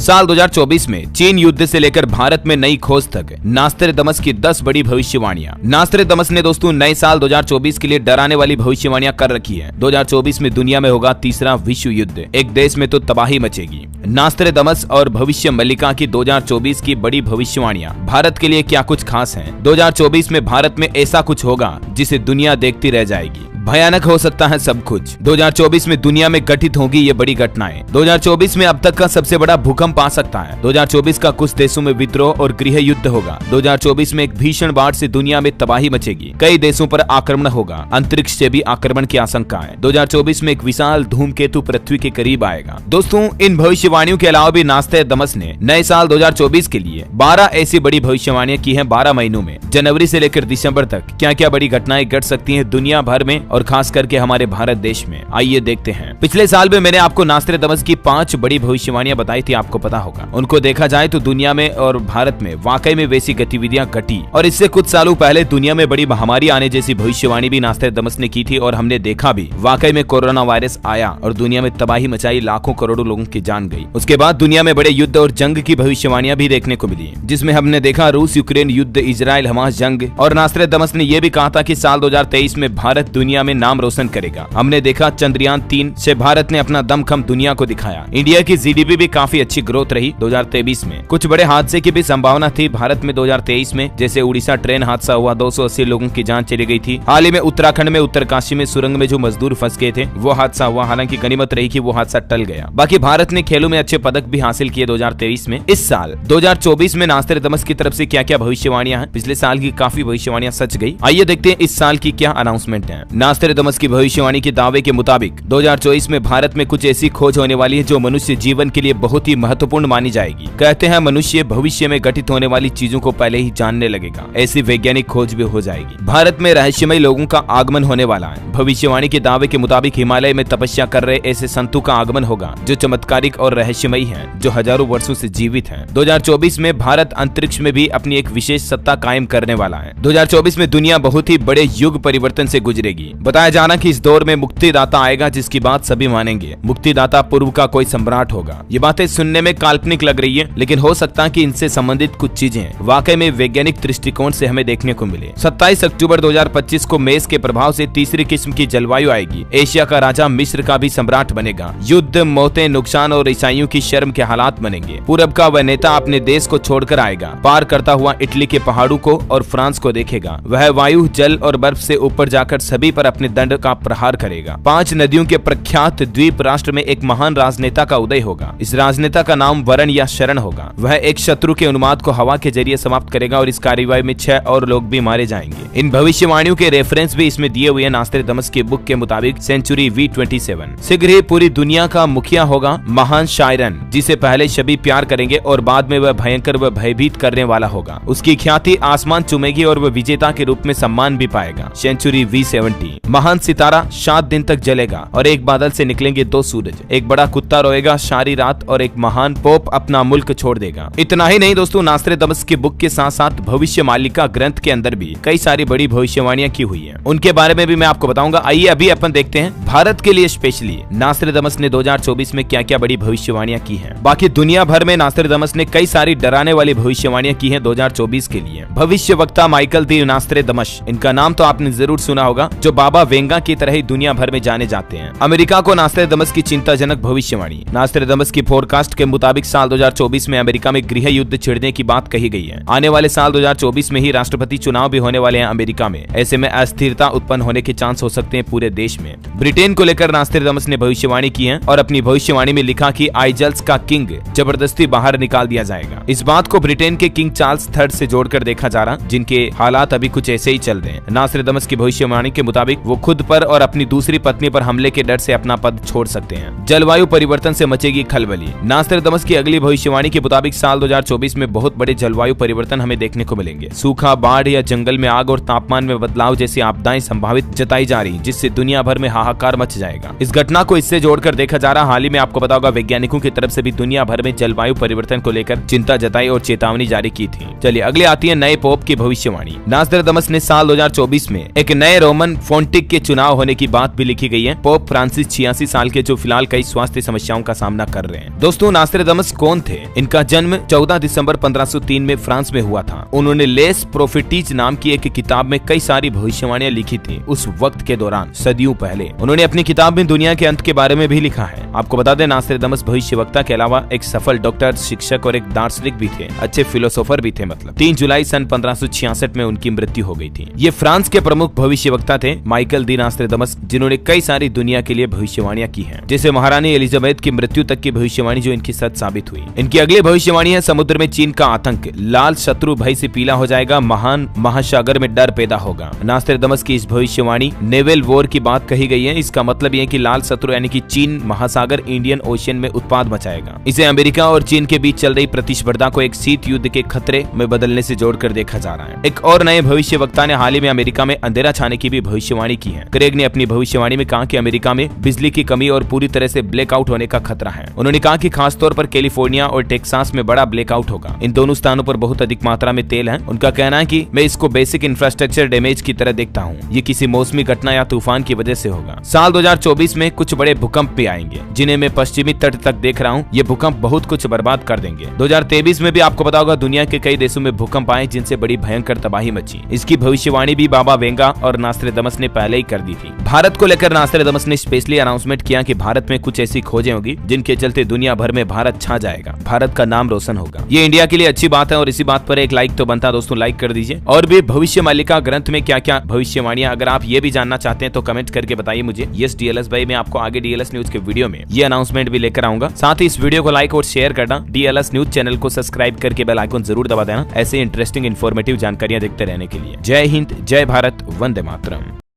साल 2024 में चीन युद्ध से लेकर भारत में नई खोज तक नास्ट्रेडमस की 10 बड़ी भविष्यवाणियां। नास्ट्रेडमस ने दोस्तों नए साल 2024 के लिए डराने वाली भविष्यवाणियां कर रखी है। 2024 में दुनिया में होगा तीसरा विश्व युद्ध, एक देश में तो तबाही मचेगी। नास्ट्रेडमस और भविष्य मल्लिका की 2024 की बड़ी भविष्यवाणियां भारत के लिए क्या कुछ खास हैं? 2024 में भारत में ऐसा कुछ होगा जिसे दुनिया देखती रह जाएगी। भयानक हो सकता है सब कुछ। 2024 में दुनिया में घटित होगी ये बड़ी घटनाएं। 2024 में अब तक का सबसे बड़ा भूकंप आ सकता है। 2024 का कुछ देशों में विद्रोह और गृह युद्ध होगा। 2024 में एक भीषण बाढ़ से दुनिया में तबाही मचेगी। कई देशों पर आक्रमण होगा। अंतरिक्ष से भी आक्रमण की आशंका है। 2024 में एक विशाल धूमकेतु पृथ्वी के करीब आएगा। दोस्तों, इन भविष्यवाणियों के अलावा भी नास्ट्रेडमस ने नए साल 2024 के लिए 12 ऐसी बड़ी भविष्यवाणियां की हैं। 12 महीनों में जनवरी से लेकर दिसंबर तक क्या क्या बड़ी घटनाएं घट सकती हैं दुनिया भर में और खास करके हमारे भारत देश में, आइए देखते हैं। पिछले साल में मैंने आपको नास्ट्रेडमस की 5 बड़ी भविष्यवाणियां बताई थी, आपको पता होगा। उनको देखा जाए तो दुनिया में और भारत में वाकई में वैसी गतिविधियां घटी और इससे कुछ सालों पहले दुनिया में बड़ी महामारी आने जैसी भविष्यवाणी भी नास्ट्रेडमस ने की थी और हमने देखा भी। वाकई में कोरोना वायरस आया और दुनिया में तबाही मचाई, लाखों करोड़ों लोगों की जान गई। उसके बाद दुनिया में बड़े युद्ध और जंग की भविष्यवाणियां भी देखने को मिली, जिसमें हमने देखा रूस यूक्रेन युद्ध, इजराइल हमास जंग। और नास्ट्रेडमस ने यह भी कहा था कि साल 2023 में भारत दुनिया में नाम रोशन करेगा। हमने देखा चंद्रयान 3 से भारत ने अपना दमखम दुनिया को दिखाया। इंडिया की जीडीपी भी काफी अच्छी ग्रोथ रही 2023 में। कुछ बड़े हादसे की भी संभावना थी भारत में 2023 में, जैसे उड़ीसा ट्रेन हादसा हुआ, 280 लोगों की जान चली गई थी। हाल ही में उत्तराखंड में उत्तरकाशी में सुरंग में जो मजदूर फंस गए थे वो हादसा हुआ। हालांकि गनीमत रही कि वो हादसा टल गया। बाकी भारत ने खेलों में अच्छे पदक भी हासिल किए 2023 में। इस साल 2024 में नास्ट्रेडमस की तरफ से क्या क्या भविष्यवाणियां हैं? पिछले साल की काफी भविष्यवाणियां सच गई। आइए देखते हैं इस साल की क्या अनाउंसमेंट है। नास्ट्रेडमस की भविष्यवाणी के दावे के मुताबिक 2024 में भारत में कुछ ऐसी खोज होने वाली है जो मनुष्य जीवन के लिए बहुत ही महत्वपूर्ण मानी जाएगी। कहते हैं मनुष्य भविष्य में घटित होने वाली चीजों को पहले ही जानने लगेगा। ऐसी वैज्ञानिक खोज भी हो जाएगी। भारत में रहस्यमय लोगों का आगमन होने वाला है। भविष्यवाणी के दावे के मुताबिक हिमालय में तपस्या कर रहे ऐसे संतों का आगमन होगा जो चमत्कारिक और रहस्यमयी हैं, जो हजारों वर्षों से जीवित हैं। 2024 में भारत अंतरिक्ष में भी अपनी एक विशेष सत्ता कायम करने वाला है। 2024 में दुनिया बहुत ही बड़े युग परिवर्तन से गुजरेगी। बताया जाना कि इस दौर में मुक्तिदाता आएगा जिसकी बात सभी मानेंगे। मुक्तिदाता पूर्व का कोई सम्राट होगा। ये बातें सुनने में काल्पनिक लग रही है, लेकिन हो सकता है कि इनसे संबंधित कुछ चीजें वाकई में वैज्ञानिक दृष्टिकोण से हमें देखने को मिले। 27 अक्टूबर 2025 को मेष के प्रभाव से तीसरी किस्म की जलवायु आएगी। एशिया का राजा मिस्र का भी सम्राट बनेगा। युद्ध, मौतें, नुकसान और ईसाइयों की शर्म के हालात बनेंगे। पूरब का वह नेता अपने देश को छोड़कर आएगा। पार करता हुआ इटली के पहाड़ों को और फ्रांस को देखेगा। वह वायु, जल और बर्फ से ऊपर जाकर सभी पर अपने दंड का प्रहार करेगा। 5 नदियों के प्रख्यात द्वीप राष्ट्र में एक महान राजनेता का उदय होगा। इस राजनेता का नाम वरण या शरण होगा। वह एक शत्रु के उन्माद को हवा के जरिए समाप्त करेगा और इस कार्रवाई में 6 और लोग भी मारे जाएंगे। इन भविष्यवाणियों के रेफरेंस भी इसमें दिए हुए हैं। नास्ट्रेडमस की बुक के मुताबिक सेंचुरी V27 शीघ्र ही पूरी दुनिया का मुखिया होगा महान शायरन, जिसे पहले सभी प्यार करेंगे और बाद में वह भयंकर व भयभीत करने वाला होगा। उसकी ख्याति आसमान चूमेगी और वह विजेता के रूप में सम्मान भी पाएगा। सेंचुरी V70 महान सितारा 7 दिन तक जलेगा और एक बादल से निकलेंगे 2 सूरज। एक बड़ा कुत्ता रोएगा सारी रात और एक महान पोप अपना मुल्क छोड़ देगा। इतना ही नहीं दोस्तों, नास्ट्रेडमस की बुक के साथ साथ भविष्य मालिका ग्रंथ के अंदर भी कई सारी बड़ी भविष्यवाणियां की हुई हैं। उनके बारे में भी मैं आपको बताऊंगा। आइए अभी अपन देखते हैं भारत के लिए स्पेशली नास्ट्रेडमस ने 2024 में क्या क्या बड़ी भविष्यवाणियां की हैं। बाकी दुनिया भर में नास्ट्रेडमस ने कई सारी डराने वाली भविष्यवाणियां की हैं 2024 के लिए। भविष्य वक्ता माइकल दी नास्ट्रेडमस, इनका नाम तो आपने जरूर सुना होगा, जो बाबा वेंगा की तरह ही दुनिया भर में जाने जाते हैं। अमेरिका को नास्ट्रेडमस की चिंताजनक भविष्यवाणी। नास्ट्रेडमस की फोरकास्ट के मुताबिक साल 2024 में अमेरिका में गृह युद्ध छिड़ने की बात कही गई है। आने वाले साल 2024 में ही राष्ट्रपति चुनाव भी होने वाले हैं अमेरिका में। ऐसे में अस्थिरता उत्पन्न होने के चांस हो सकते हैं पूरे देश में। ब्रिटेन को लेकर नास्ट्रेडमस ने भविष्यवाणी की है और अपनी भविष्यवाणी में लिखा कि आइजल्स का किंग जबरदस्ती बाहर निकाल दिया जाएगा। इस बात को ब्रिटेन के किंग चार्ल्स III से जोड़कर देखा जा रहा, जिनके हालात अभी कुछ ऐसे ही चल रहे हैं। नास्ट्रेडमस की भविष्यवाणी के मुताबिक वो खुद पर और अपनी दूसरी पत्नी पर हमले के डर से अपना पद छोड़ सकते हैं। जलवायु परिवर्तन से मचेगी खलबली। नास्ट्रेडमस की अगली भविष्यवाणी के मुताबिक साल 2024 में बहुत बड़े जलवायु परिवर्तन हमें देखने को मिलेंगे। सूखा, बाढ़ या जंगल में आग और तापमान में बदलाव जैसी आपदाएं संभावित जताई जा रही, जिससे दुनिया भर में हाहाकार मच जाएगा। इस घटना को इससे जोड़कर देखा जा रहा। हाल ही में आपको पता होगा वैज्ञानिकों की तरफ से भी दुनिया भर में जलवायु परिवर्तन को लेकर चिंता जताई और चेतावनी जारी की थी। चलिए अगले आती है नए पोप की भविष्यवाणी। नास्ट्रेडमस ने साल 2024 में एक नए रोमन फोंटिक वेटिक के चुनाव होने की बात भी लिखी गई है। पोप फ्रांसिस 86 साल के, जो फिलहाल कई स्वास्थ्य समस्याओं का सामना कर रहे हैं। दोस्तों, नास्ट्रेदामस कौन थे? इनका जन्म 14 दिसंबर 1503 में फ्रांस में हुआ था। उन्होंने लेस प्रोफेटीज नाम की एक किताब में कई सारी भविष्यवाणियां लिखी थी उस वक्त के दौरान, सदियों पहले। उन्होंने अपनी किताब में दुनिया के अंत के बारे में भी लिखा है। आपको बता दें, नास्ट्रेदामस भविष्यवक्ता के अलावा एक सफल डॉक्टर, शिक्षक और एक दार्शनिक भी थे, अच्छे फिलोसोफर भी थे। मतलब 3 जुलाई सन 1566 में उनकी मृत्यु हो गई थी। ये फ्रांस के प्रमुख भविष्यवक्ता थे, माइकल दी नास्ट्रेदामस, जिन्होंने कई सारी दुनिया के लिए भविष्यवाणियां की हैं, जैसे महारानी एलिजाबेथ की मृत्यु तक की भविष्यवाणी, जो इनकी सच साबित हुई। इनकी अगली भविष्यवाणी है, समुद्र में चीन का आतंक, लाल शत्रु भय से पीला हो जाएगा, महान महासागर में डर पैदा होगा। नास्ट्रेदामस की इस भविष्यवाणी नेवल वॉर की बात कही गई है। इसका मतलब यह कि लाल शत्रु यानी कि चीन महासागर इंडियन ओशियन में उत्पाद मचाएगा। इसे अमेरिका और चीन के बीच चल रही प्रतिस्पर्धा को एक शीत युद्ध के खतरे में बदलने से जोड़कर देखा जा रहा है। एक और नए भविष्यवक्ता ने हाल ही में अमेरिका में अंधेरा छाने की भी भविष्यवाणी की है। क्रेग ने अपनी भविष्यवाणी में कहा कि अमेरिका में बिजली की कमी और पूरी तरह से ब्लैकआउट होने का खतरा है। उन्होंने कहा कि खासतौर पर कैलिफोर्निया और टेक्सास में बड़ा ब्लैकआउट होगा। इन दोनों स्थानों पर बहुत अधिक मात्रा में तेल है। उनका कहना है कि मैं इसको बेसिक इंफ्रास्ट्रक्चर डैमेज की तरह देखता हूँ। ये किसी मौसमी घटना या तूफान की वजह से होगा। साल 2024 में कुछ बड़े भूकंप भी आएंगे, जिन्हें मैं पश्चिमी तट तक देख रहा हूँ। ये भूकंप बहुत कुछ बर्बाद कर देंगे। 2023 में भी आपको पता होगा, दुनिया के कई देशों में भूकंप आए, जिनसे बड़ी भयंकर तबाही मची। इसकी भविष्यवाणी भी बाबा वेंगा और नास्ट्रेदामस ने पहले ही कर दी थी। भारत को लेकर नास्ट्रेदामस ने स्पेशली अनाउंसमेंट किया कि भारत में कुछ ऐसी खोजें होगी जिनके चलते दुनिया भर में भारत छा जाएगा, भारत का नाम रोशन होगा। ये इंडिया के लिए अच्छी बात है और इसी बात पर एक लाइक तो बनता। दोस्तों, लाइक कर दीजिए। और भी भविष्य मालिका ग्रंथ में क्या क्या भविष्यवाणियां, अगर आप ये भी जानना चाहते हैं तो कमेंट करके बताइए मुझे। यस डीएलएस भाई, मैं आपको आगे डीएलएस न्यूज के वीडियो में ये अनाउंसमेंट भी लेकर आऊंगा। साथ ही इस वीडियो को लाइक और शेयर करना, डीएलएस न्यूज चैनल को सब्सक्राइब करके बेल आइकन जरूर दबा देना, ऐसे इंटरेस्टिंग इन्फॉर्मेटिव जानकारियां देखते रहने के लिए। जय हिंद, जय भारत, वंदे मातरम।